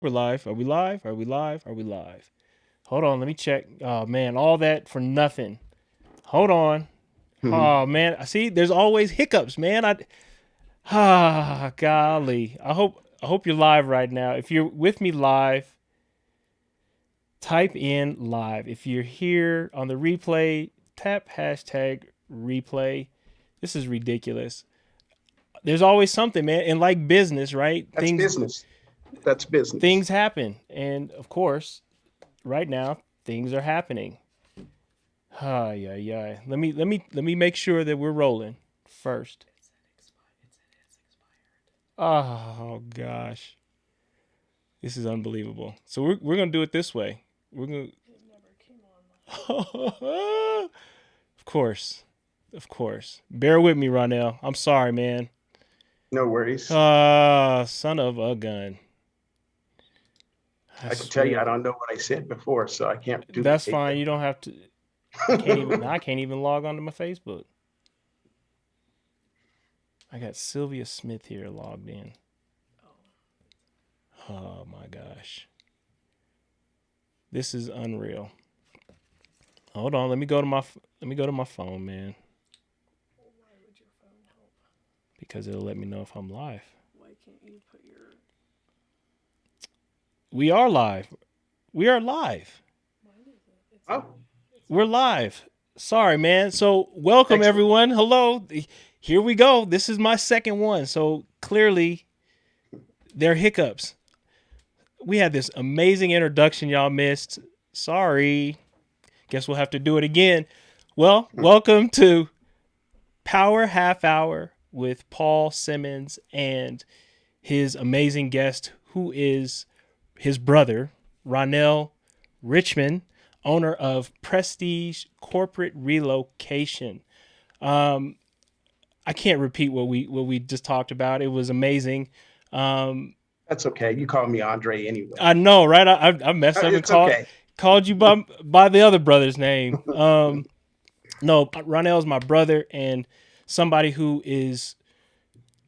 We're live. Are we live? Are we live? Are we live? Hold on, let me check. Oh man, all that for nothing. Hold on. Mhm. Oh man, I see. There's always hiccups, man. Golly. I hope you're live right now. If you're with me live, type in live. If you're here on the replay, tap hashtag replay. This is ridiculous. There's always something, man. And like business, right? That's business. That's business. Things happen, and of course, right now things are happening. Yeah, yeah. Let me make sure that we're rolling first. Oh gosh, this is unbelievable. So we're gonna do it this way. We're gonna, of course, of course. Bear with me, Ronnell. I'm sorry, man. No worries. Son of a gun. I I can tell you, I swear. don't know what I said before, so I can't That's duplicate fine. You don't have to. I can't even. that. I can't even log onto my Facebook. I got Sylvia Smith here logged in. Oh my gosh. This is unreal. Hold on, let me go to my phone, man, because it'll let me know if I'm live. We are live. We are live. Oh, We're live. Sorry, man. So, welcome excellent. everyone. Hello. Here we go. This is my second one. So, clearly there are hiccups. We had this amazing introduction y'all missed. Sorry. Guess we'll have to do it again. Well, welcome to Power Half Hour with Paul Simmons and his amazing guest, who is his brother, Ronnell Richmond, owner of Prestige Corporate Relocation. Um, I can't repeat what we just talked about. It was amazing. Um, That's okay. You call me Andre anyway. I know, right? I messed up and It's called okay. called you by the other brother's name. No, Ronnell's my brother and somebody who is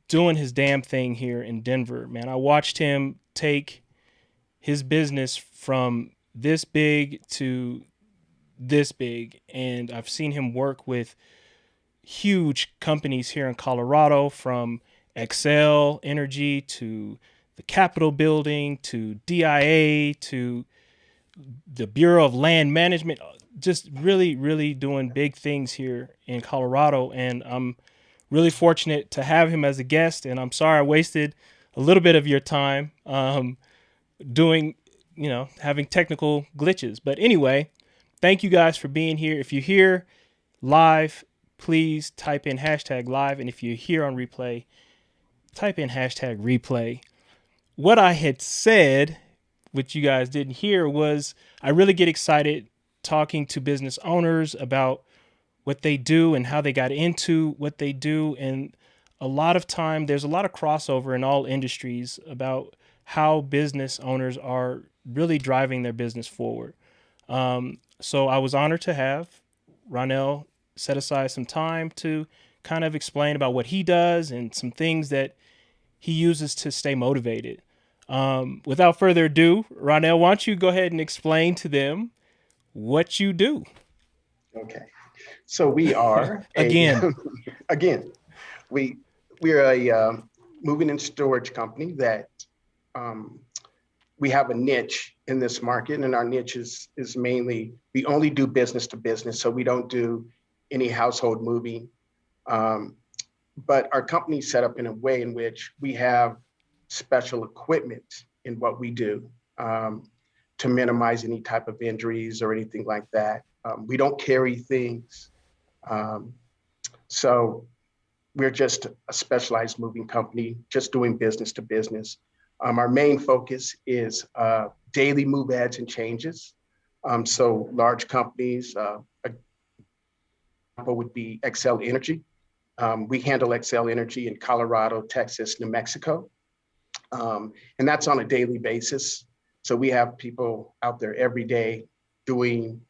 doing his damn thing here in Denver. Man, I watched him take his business from this big to this big, and I've seen him work with huge companies here in Colorado, from Excel Energy to the Capitol Building to DIA to the Bureau of Land Management. Just really, really doing big things here in Colorado, and I'm really fortunate to have him as a guest. And I'm sorry I wasted a little bit of your time doing, having technical glitches. But anyway, thank you guys for being here. If you're here live, please type in hashtag live. And if you're here on replay, type in hashtag replay. What I had said, which you guys didn't hear, was I really get excited talking to business owners about what they do and how they got into what they do. And a lot of time, there's a lot of crossover in all industries about how business owners are really driving their business forward. So I was honored to have Ronnell set aside some time to kind of explain about what he does and some things that he uses to stay motivated. Without further ado, Ronnell, why don't you go ahead and explain to them what you do? Okay. So we are a Again. again, we we're a moving and storage company that um, we have a niche in this market, and our niche is mainly we only do business to business, so we don't do any household moving. Um, but our company is set up in a way in which we have special equipment in what we do to minimize any type of injuries or anything like that. We don't carry things. Um, so we're just a specialized moving company, just doing business to business. Our main focus is daily move ads and changes. So large companies, example would be Excel Energy. We handle Excel Energy in Colorado, Texas, New Mexico, and that's on a daily basis. So we have people out there every day doing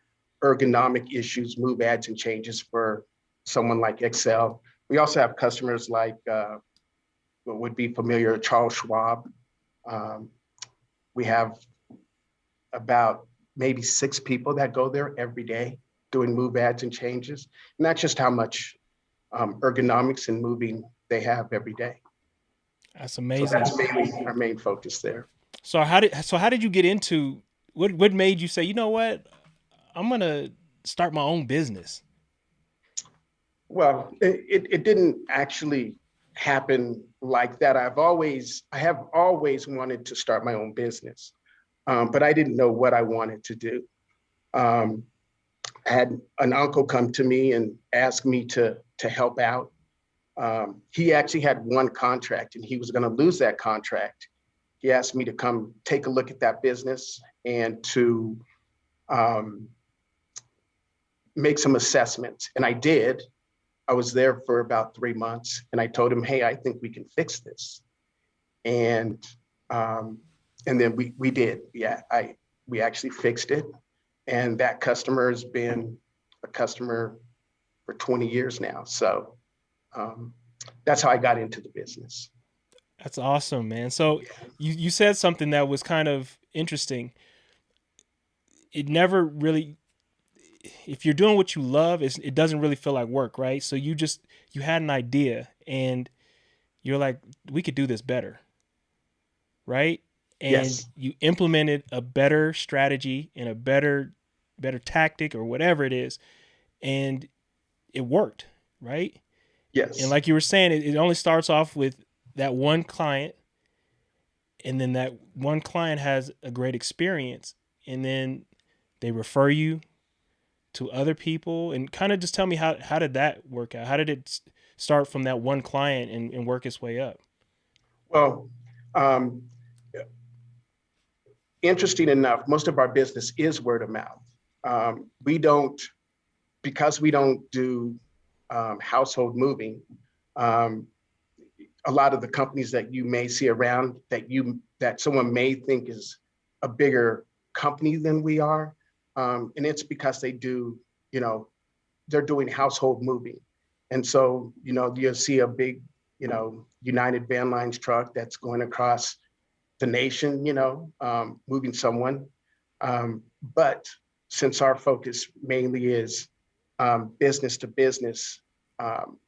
ergonomic issues, move ads and changes for someone like Excel. We also have customers like what would be familiar, Charles Schwab. Um, We have about maybe 6 people that go there every day doing move ads and changes. And that's just how much ergonomics and moving they have every day. That's So amazing. that's mainly our main focus there. So how did you get into what made you say, you know what, I'm gonna start my own business? Well, it didn't actually happen like that. I have always wanted to start my own business, but I didn't know what I wanted to do. Um, I had an uncle come to me and ask me to help out. He actually had one contract and he was going to lose that contract. He asked me to come take a look at that business and to um, make some assessments. And I did. I was there for about 3 months and I told him, hey, I think we can fix this. And um, and then we did. Yeah, we actually fixed it. And that customer has been a customer for 20 years now. So um, that's how I got into the business. That's awesome, man. So you said something that was kind of interesting. It never really, if you're doing what you love, it doesn't really feel like work, right? So you had an idea and you're like, we could do this better, right? And Yes, you implemented a better strategy and a better tactic or whatever it is, and it worked, right? And yes, like you were saying, it only starts off with that one client, and then that one client has a great experience, and then they refer you to other people. And kind of just tell me, how did that work out? How did it start from that one client and work its way up? well, um, interesting enough, most of our business is word of mouth. We don't, because we don't do household moving. Um, a lot of the companies that you may see around that someone may think is a bigger company than we are, and it's because they do, you know, they're doing household moving, and so you'll see a big, United Van Lines truck that's going across the nation, moving someone. But since our focus mainly is business to business, um,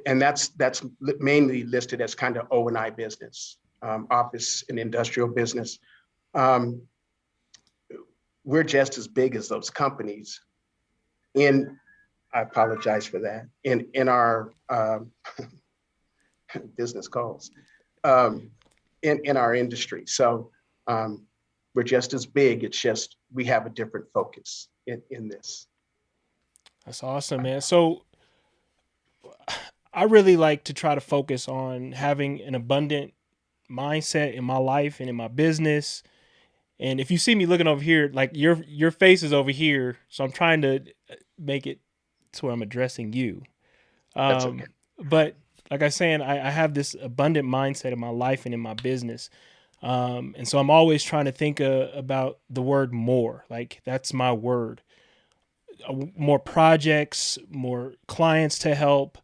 and that's mainly listed as kind of O&I business, office and industrial business. Um, we're just as big as those companies. In I apologize for that. In our business calls, um, in our industry. So we're just as big. It's just we have a different focus in this. That's awesome, man. So I really like to try to focus on having an abundant mindset in my life and in my business. And if you see me looking over here, like your face is over here, so I'm trying to make it to where I'm addressing you. That's okay. But like I was saying, I have this abundant mindset in my life and in my business. And so I'm always trying to think about the word more. Like that's my word. More projects, more clients to help,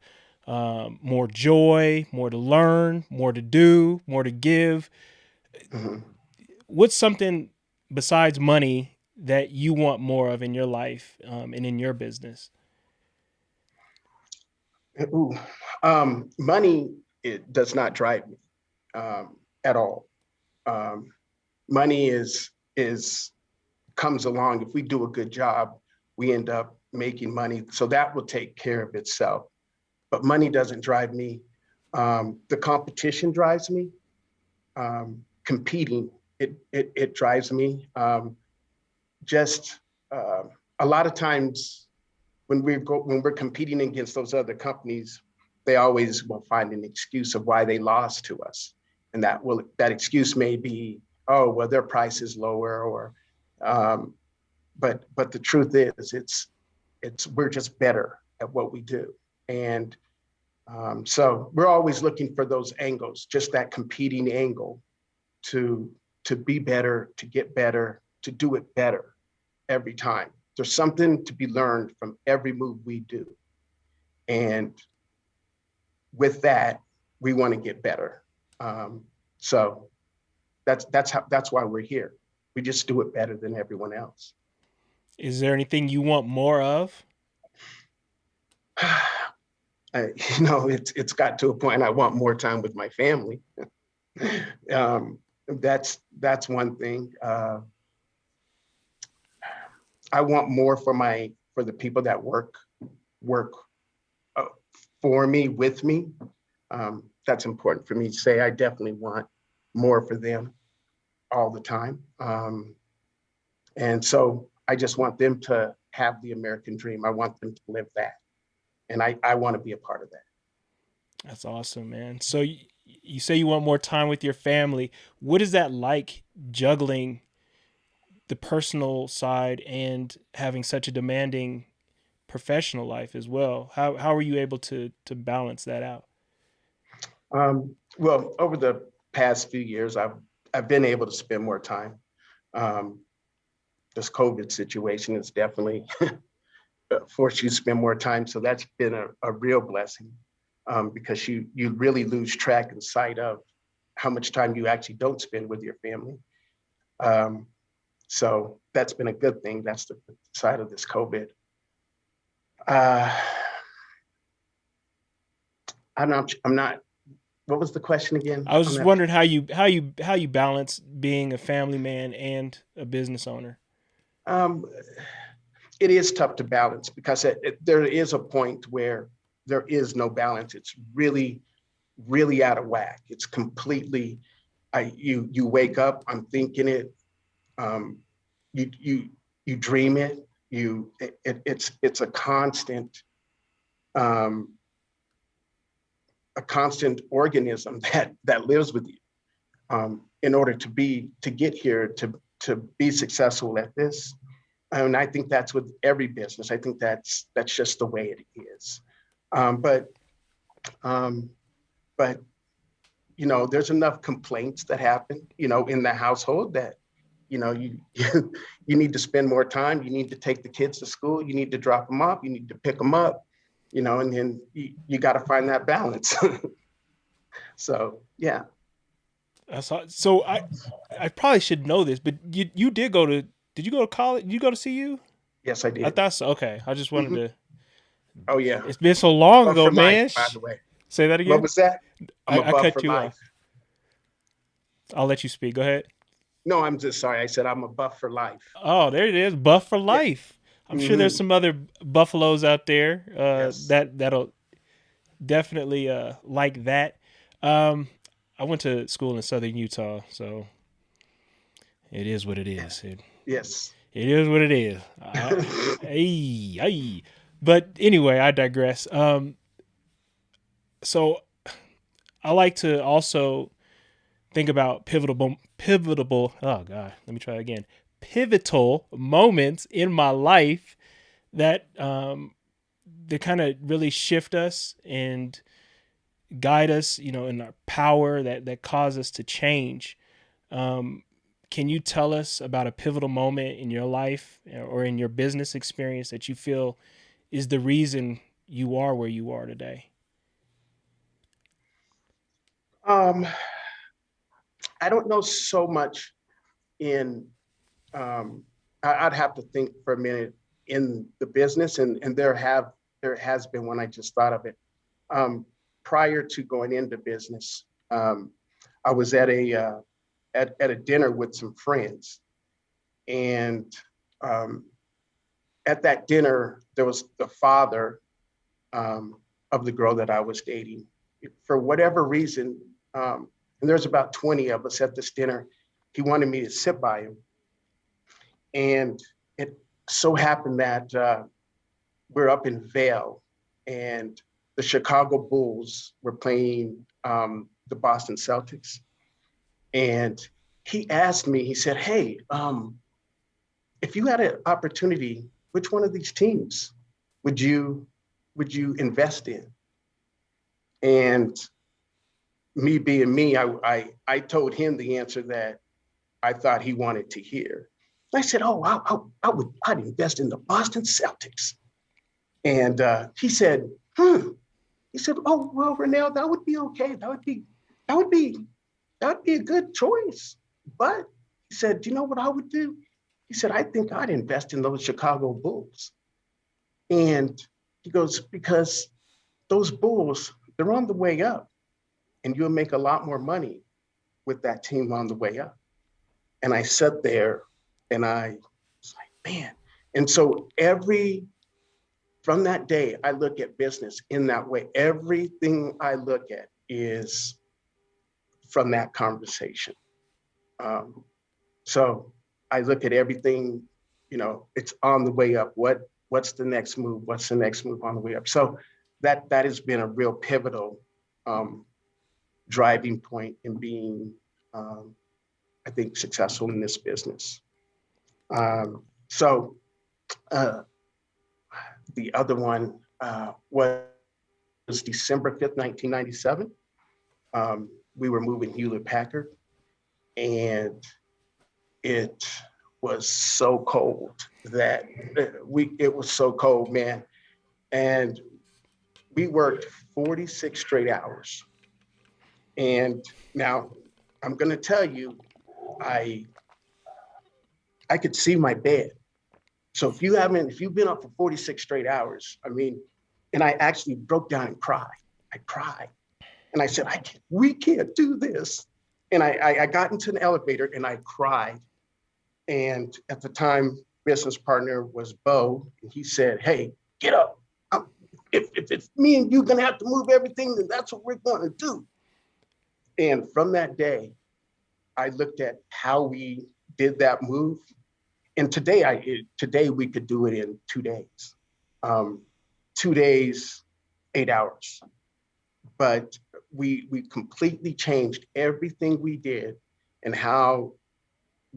more joy, more to learn, more to do, more to give. Mhm. What's something besides money that you want more of in your life, and in your business? Ooh. Money, it does not drive me at all. Um, money is comes along. If we do a good job, we end up making money. So that will take care of itself. But money doesn't drive me. The competition drives me. Competing, it drives me. Just uh, a lot of times when we're competing against those other companies, they always will find an excuse of why they lost to us, and that excuse may be, oh well, their price is lower, or um, but the truth is, it's we're just better at what we do, and so we're always looking for those angles, just that competing angle to to be better, to get better, to do it better every time. There's something to be learned from every move we do. And with that, we want to get better. So that's why we're here. We just do it better than everyone else. Is there anything you want more of? It's got to a point I want more time with my family. um, that's one thing. I want more for the people that work uh, for me, with me. That's important for me to say. I definitely want more for them all the time. And so I just want them to have the American dream. I want them to live that. And I want to be a part of that. That's awesome, man. So you say you want more time with your family. What is that like, juggling the personal side and having such a demanding professional life as well? How are you able to balance that out? Well, over the past few years, I've been able to spend more time. Um, this COVID situation has definitely forced you to spend more time. So that's been a real blessing, because you really lose track and sight of how much time you actually don't spend with your family. Um, so that's been a good thing. That's the side of this COVID. Uh, I'm not. What was the question again? I was I'm just not. wondering how you balance being a family man and a business owner. Um, it is tough to balance because there is a point where there is no balance. It's really, really out of whack. It's completely. You wake up. I'm thinking it. Um, you you dream it. It's um, a constant organism that lives with you. In order to get here to be successful at this. And I think that's with every business. I think that's just the way it is. Um, but um, but there's enough complaints that happen, in the household that you you need to spend more time. You need to take the kids to school. You need to drop them off. You need to pick them up. And then you got to find that balance. So yeah. So I probably should know this, but you did you go to college? Did you go to CU? Yes, I I did. thought so. Okay, I just wanted Hmm. to. Oh yeah. It's been so long Buff ago, for life, man. by the way. Say that What again. was that? I'm a I buff cut for you off. life. I'll let you speak. Go ahead. No, I'm just sorry. I said I'm a buff for life. Oh, there it is. Buff for Yeah. life. I'm sure there's Hmm. some other buffaloes out there Yes. that'll definitely like that. Um, I went to school in southern Utah, so it is what it is. Yes. It is what it is. Ay, ay. But anyway, I digress. So I like to also think about pivotal. Oh God, let me try again. Pivotal moments in my life that that kind of really shift us and guide us, in our power that cause us to change. Um, can you tell us about a pivotal moment in your life or in your business experience that you feel is the reason you are where you are today? Um, I don't know so much in. Um, I'd have to think for a minute in the business, and there has been when I just thought of it. Um, Prior to going into business, I was at a dinner with some friends, and um, at that dinner there was the father of the girl that I was dating. For whatever reason, and there's about 20 of us at this dinner, he wanted me to sit by him. And it so happened that we're up in Vail, and the Chicago Bulls were playing the Boston Celtics. And he asked me, he said, "Hey, if you had an opportunity, which one of these teams would you invest in?" And me being me, I told him the answer that I thought he wanted to hear. I said, "Oh, I'd invest in the Boston Celtics." And he said, "Hmm." He said, "Oh, well, Ronnell, that would be okay. That would be that would be a good choice." But he said, do you know what I would do? He said, I think I'd invest in those Chicago Bulls. And he goes, because those Bulls, they're on the way up, and you'll make a lot more money with that team on the way up. And I sat there and I was like, man. And so from that day, I look at business in that way. Everything I look at is from that conversation. Um, so I look at everything, it's on the way up. What's the next move? What's the next move on the way up? So that has been a real pivotal driving point in being, I think, successful in this business. So the other one was December 5th, 1997. We were moving Hewlett Packard, and it was so cold that it was so cold, man. And we worked 46 straight hours. And now I'm going to tell you, I could see my bed. So if you've been up for 46 straight hours, and I actually broke down and cried. I cried. And I said, we can't do this. And I got into an elevator and I cried. And at the time, business partner was Bo. And he said, hey, get up. If it's me and you going to have to move everything, then that's what we're going to do. And from that day, I looked at how we did that move. And today we could do it in 2 days. 2 days, 8 hours. But we completely changed everything we did and how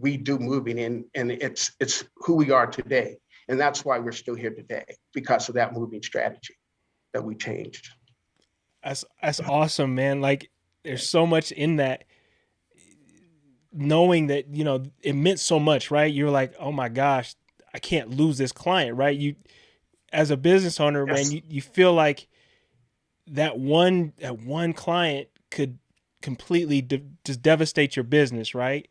we do moving, and it's who we are today. And that's why we're still here today, because of that moving strategy that we changed. That's awesome, man. Like, there's so much in that, knowing that, it meant so much, right? You're like, oh my gosh, I can't lose this client, right? You, as a business owner, man, Yes. you feel like that one client could completely just devastate your business, right?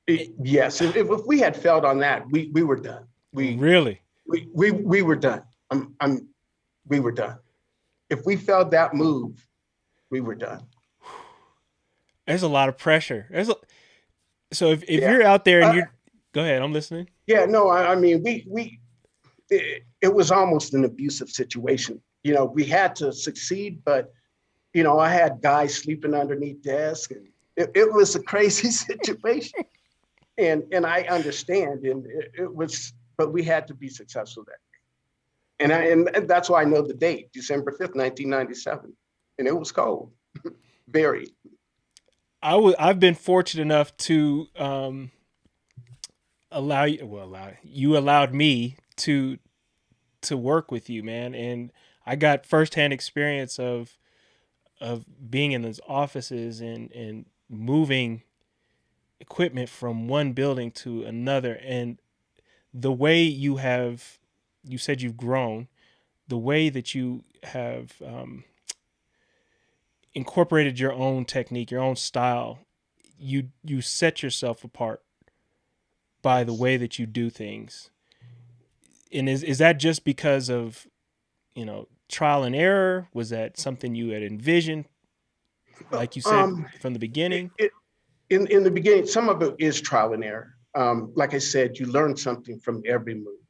Yes. If we had failed on that, we were done. Really? We were done. We were done. If we failed that move, we were done. There's a lot of pressure. So if Yeah. you're out there and Uh, you're, go ahead, I'm listening. yeah. No. It was almost an abusive situation. We had to succeed, but I had guys sleeping underneath desks, and it was a crazy situation. And I understand, and it was, but we had to be successful that day. And that's why I know the date, December 5th, 1997, and it was cold, very. I've been fortunate enough to you allowed me to work with you, man, and I got firsthand experience of being in those offices and moving equipment from one building to another, and the way you said you've grown, the way that you have incorporated your own technique, your own style, you set yourself apart by the way that you do things. And is that just because of, trial and error? Was that something you had envisioned, like you said, Um, from the it, beginning? it, in the beginning, some of it is trial and error. Like I said, you learn something from every move.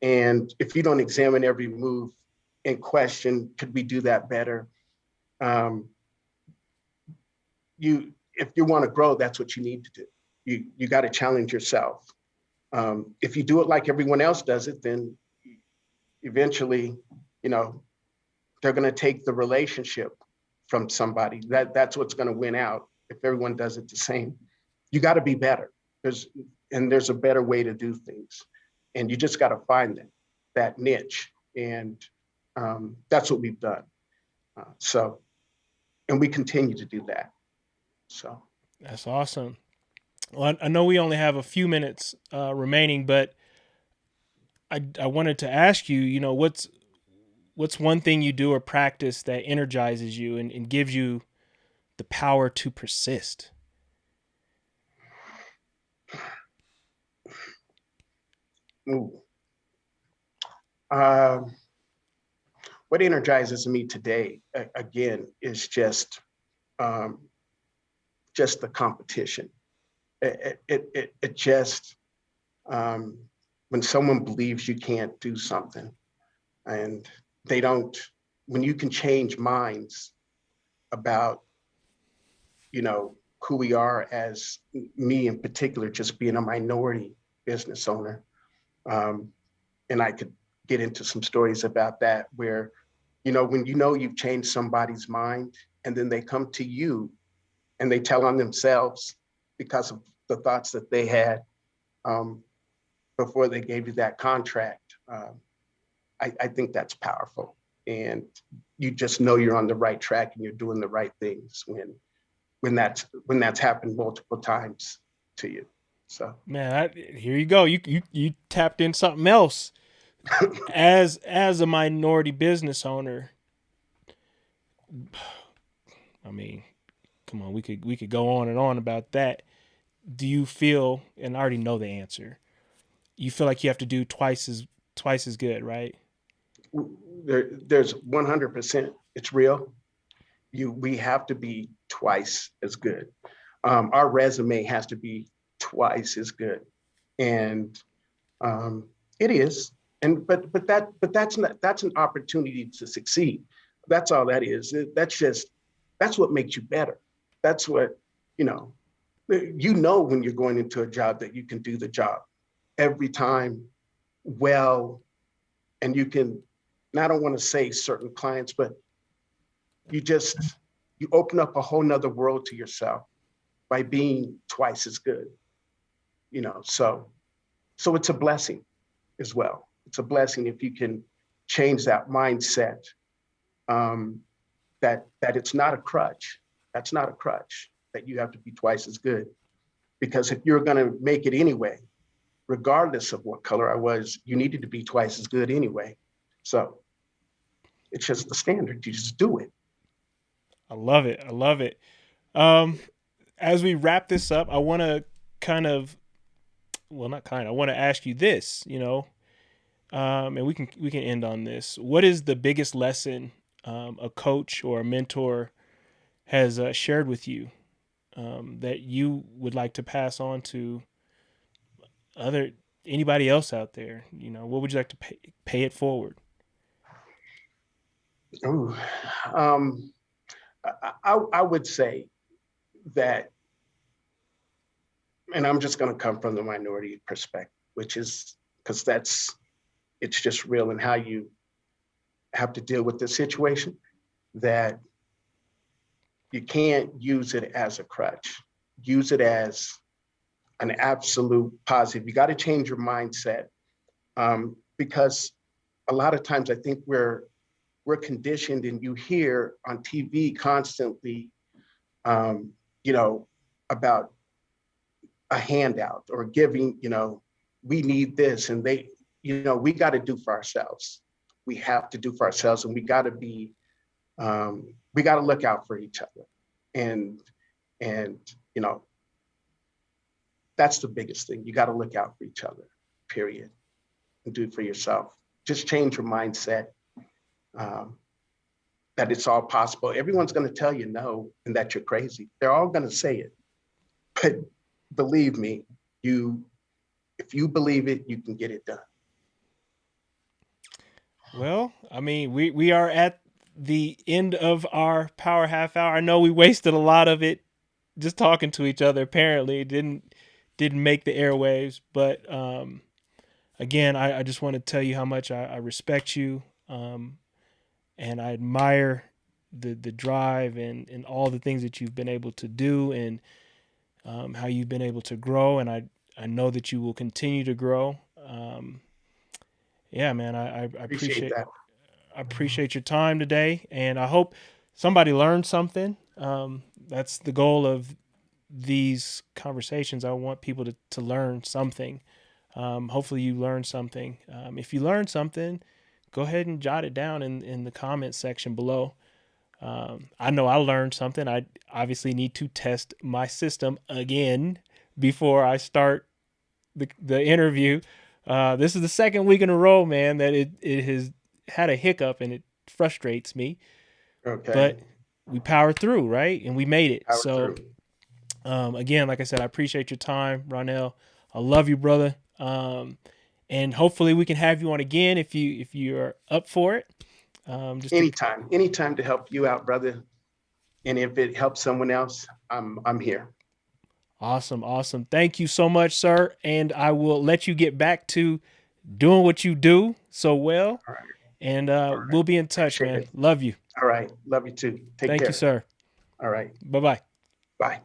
And if you don't examine every move and question, could we do that better? Um, if you want to grow, that's what you need to do. You got to challenge yourself. If you do it like everyone else does it, then eventually, you know, they're going to take the relationship from somebody. That's what's going to win out if everyone does it the same. You got to be better. There's a better way to do things, and you just got to find that niche, and that's what we've done. And we continue to do that. So That's awesome. Well, I know we only have a few minutes remaining, but I wanted to ask you, what's one thing you do or practice that energizes you and gives you the power to persist? Ooh. Um, what energizes me today, again, is um, just the competition. It just, um, when someone believes you can't do something and they don't, when you can change minds about, you know, who we are, as me in particular, just being a minority business owner. Um, and I could get into some stories about that where, when you've changed somebody's mind and then they come to you and they tell on themselves because of the thoughts that they had um, before they gave you that contract. I think that's powerful. And you just know you're on the right track and you're doing the right things when that's happened multiple times to you. So Man, here you go. You tapped in something else. As a minority business owner, I mean, come on, we could go on and on about that. Do you feel, and I already know the answer, you feel like you have to do twice as good, right? there's 100%. It's real. We have to be twice as good. Our resume has to be twice as good, and it is. And that's an opportunity to succeed. That's all that is. That's what makes you better. That's what you know. When you're going into a job that you can do the job every time well, and you can. And I don't want to say certain clients, but you just you open up a whole nother world to yourself by being twice as good. So it's a blessing as well. It's a blessing if you can change that mindset, um, that it's not a crutch. That's not a crutch, that you have to be twice as good. Because if you're going to make it anyway, regardless of what color I was, you needed to be twice as good anyway. So it's just the standard. You just do it. I love it. I love it. Um, as we wrap this up, I want to kind of, well, not kind of, I want to ask you this, and we can end on this. What is the biggest lesson a coach or a mentor has shared with you that you would like to pass on to other anybody else out there? What would you like to pay it forward? Ooh. Um, I would say that, and I'm just going to come from the minority perspective, which is because it's just real and how you have to deal with this situation, that you can't use it as a crutch. Use it as an absolute positive. You got to change your mindset, because a lot of times I think we're conditioned, and you hear on TV constantly, um, you know, about a handout or giving, we need this, and we got to do for ourselves. We have to do for ourselves, and we got to look out for each other, and and you know that's the biggest thing. You got to look out for each other, period, and do it for yourself. Just change your mindset, um, that it's all possible. Everyone's going to tell you no and that you're crazy. They're all going to say it, but believe me, if you believe it, you can get it done. Well, I mean, we are at the end of our power half hour. I know we wasted a lot of it just talking to each other. Apparently, it didn't make the airwaves, but again, I just want to tell you how much I respect you, and I admire the drive and all the things that you've been able to do, and how you've been able to grow, and I know that you will continue to grow. Yeah, man, I Appreciate appreciate that. I appreciate your time today, and I hope somebody learned something. That's the goal of these conversations. I want people to learn something. Hopefully, you learned something. If you learned something, go ahead and jot it down in the comments section below. I know I learned something. I obviously need to test my system again before I start the interview. This is the second week in a row, man, that it has had a hiccup, and it frustrates me. Okay. But we powered through, right? And we made it. Power So through. again, like I said, I appreciate your time, Ronnell. I love you, brother. And hopefully we can have you on again if you're up for it. Just to, Anytime to help you out, brother. And if it helps someone else, I'm here. awesome, awesome. Thank you so much, sir. And I will let you get back to doing what you do so well. All right. And All right. we'll be in touch, Appreciate man. it. Love you. All right. Love you too. Take Thank you, care. sir. All right. Bye bye. Bye.